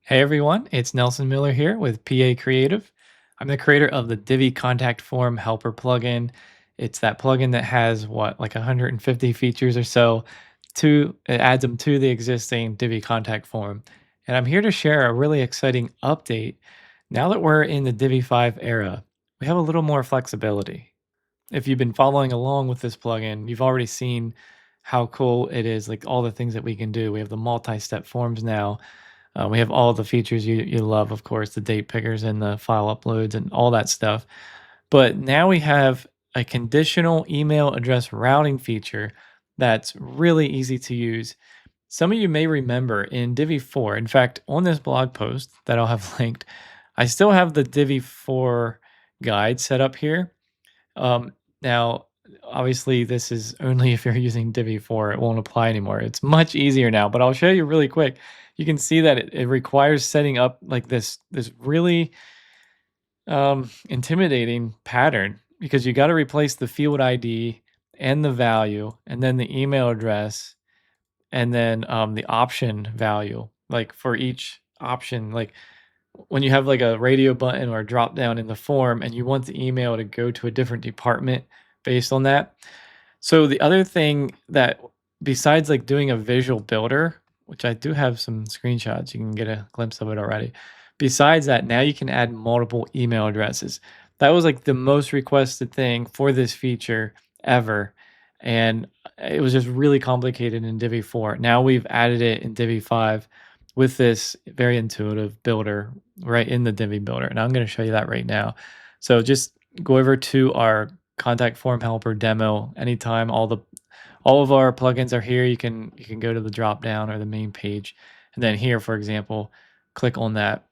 Hey everyone, it's Nelson Miller here with PA Creative. I'm the creator of the Divi Contact Form Helper plugin. It's that plugin that has like 150 features or so. It adds them to the existing Divi Contact Form. And I'm here to share a really exciting update. Now that we're in the Divi 5 era, we have a little more flexibility. If you've been following along with this plugin, you've already seen how cool it is, like all the things that we can do. We have the multi-step forms now. We have all the features you love, of course, the date pickers and the file uploads and all that stuff. But now we have a conditional email address routing feature that's really easy to use. Some of you may remember in Divi 4, in fact, on this blog post that I'll have linked, I still have the Divi 4 guide set up here. Now, obviously, this is only if you're using Divi 4, it won't apply anymore. It's much easier now, but I'll show you really quick. You can see that it requires setting up like this really intimidating pattern because you got to replace the field ID and the value, and then the email address, and then the option value, like for each option, like when you have like a radio button or a drop down in the form and you want the email to go to a different department based on that. So the other thing that besides like doing a visual builder, which I do have some screenshots, you can get a glimpse of it already. Besides that, now you can add multiple email addresses. That was like the most requested thing for this feature ever. And it was just really complicated in Divi 4. Now we've added it in Divi 5 with this very intuitive builder right in the Divi builder. And I'm going to show you that right now. So just go over to our contact form helper demo anytime. All of our plugins are here. You can go to the drop down or the main page. And then here, for example, click on that.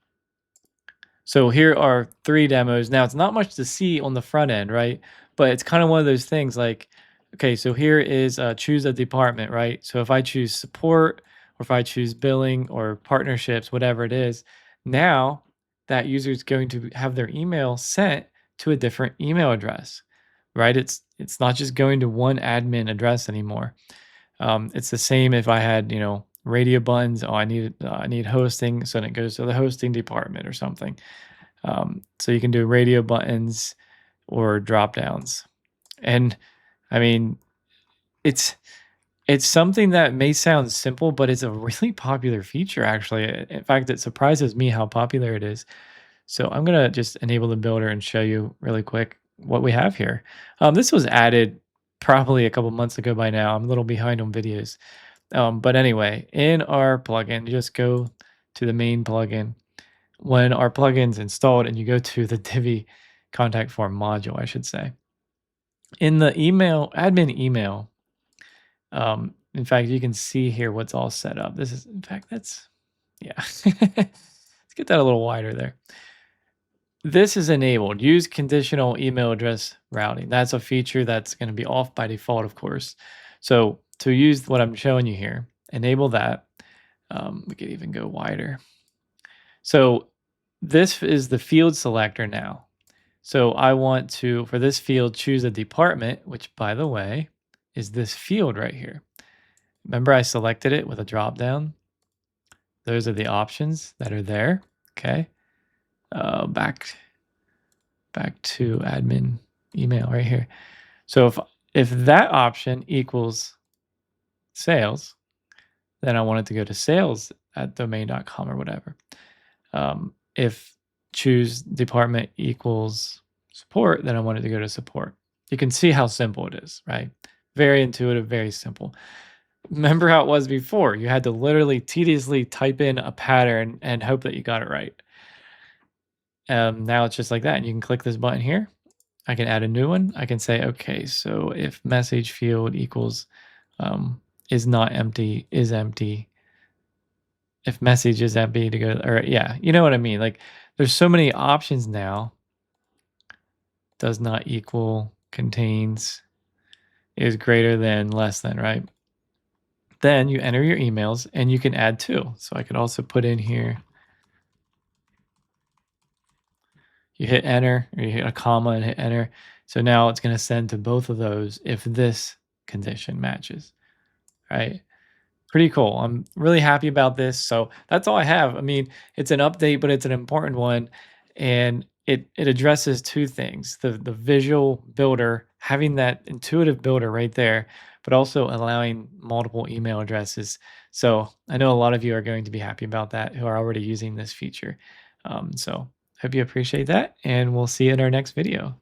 So here are 3 demos. Now it's not much to see on the front end, right? But it's kind of one of those things like, okay, so here is choose a department, right? So if I choose support or if I choose billing or partnerships, whatever it is, now that user is going to have their email sent to a different email address, right? It's not just going to one admin address anymore. It's the same if I had, radio buttons. Oh, I need hosting, so then it goes to the hosting department or something. So you can do radio buttons or drop downs, and I mean, it's it's something that may sound simple, but it's a really popular feature. Actually, in fact, it surprises me how popular it is. So I'm gonna just enable the builder and show you really quick what we have here. This was added probably a couple months ago by now. I'm a little behind on videos. But anyway, in our plugin, just go to the main plugin. When our plugin's installed and you go to the Divi contact form module, I should say. In the admin email, in fact, you can see here what's all set up. This is, in fact, yeah. Let's get that a little wider there. This is enabled. Use conditional email address routing. That's a feature that's going to be off by default, of course. So to use what I'm showing you here, enable that. We could even go wider. So this is the field selector now. So I want to, for this field, choose a department, which by the way, is this field right here. Remember I selected it with a drop down. Those are the options that are there. Okay. Back to admin email right here. So if that option equals sales, then I want it to go to sales at domain.com or whatever. If choose department equals support, then I want it to go to support. You can see how simple it is, right? Very intuitive, very simple. Remember how it was before. You had to literally tediously type in a pattern and hope that you got it right. Now it's just like that. And you can click this button here. I can add a new one. I can say, okay, so if message field equals is not empty, is empty. If message is empty to go, or yeah, you know what I mean? Like there's so many options now. Does not equal, contains, is greater than, less than, right? Then you enter your emails and you can add 2. So I could also put in here, you hit enter or you hit a comma and hit enter. So now it's going to send to both of those if this condition matches, right? Pretty cool. I'm really happy about this. So that's all I have. I mean, it's an update, but it's an important one, and it addresses two things: the visual builder, having that intuitive builder right there, but also allowing multiple email addresses. So I know a lot of you are going to be happy about that who are already using this feature. So hope you appreciate that, and we'll see you in our next video.